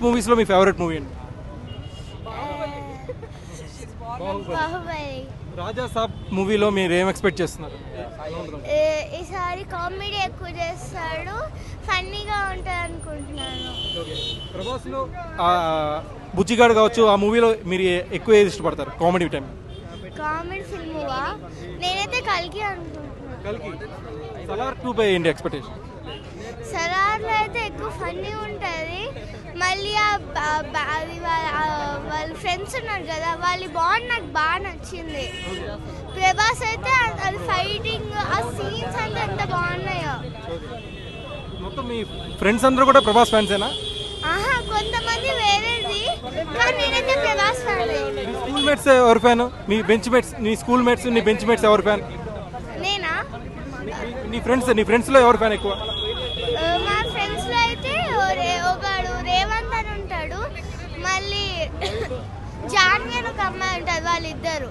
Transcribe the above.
ప్రభాస్ మూవీస్లో మీ favourite movie అండి? బాహుబలి. రాజా సాబ్ మూవీలో మీరు ఏం ఎక్స్పెక్ట్ చేస్తున్నారు? ఈసారి కామెడీ ఎక్కువ చేస్తాడు, ఫన్నీగా ఉంటుంది అనుకుంటున్నాను. ప్రభాస్లో బుజ్జిగాడు కావచ్చు, ఆ మూవీలో మీరు ఎక్కువ ఏది ఇష్టపడతారు కామెడీ టైం? కామెడీ ఫిల్మువా? నేనైతే కల్కి అనుకుంటున్నాను. కలికి. సలార్ 2 పై ఏంటి ఎక్స్పెక్టేషన్? సలార్లో అయితే ఎక్కువ ఫన్నీ ఉంటుంది. మళ్ళీ అది వాళ్ళ ఫ్రెండ్స్ ఉన్నారు కదా, వాళ్ళ బాండ్ నాకు బాగా నచ్చింది. ప్రభాస్ అయితే అది ఫైటింగ్, ఆ సీన్స్ అంటే ఎంత బాగున్నాయో. మొత్తం మీ ఫ్రెండ్స్ అందరూ కూడా ప్రభాస్ ఫ్యాన్సేనా? ఆహా, కొంతమంది వేరేది, కానీ నేనైతే ప్రభాస్ ఫ్యాన్. మీ స్కూల్ మేట్స్ ఎవరు ఫ్యాన్? మీ బెంచ్ మేట్స్, నీ స్కూల్ మేట్స్, నీ బెంచ్ మేట్స్ ఎవరు ఫ్యాన్? నేనా? నీ ఫ్రెండ్స్లో ఎవరు ఫ్యాన్ ఎక్కువ? మా ఫ్రెండ్స్లో అయితే ఒకడు రేవంత్ అని ఉంటాడు, మళ్ళీ జాన్వి అని ఒక అమ్మాయి ఉంటుంది, వాళ్ళిద్దరు.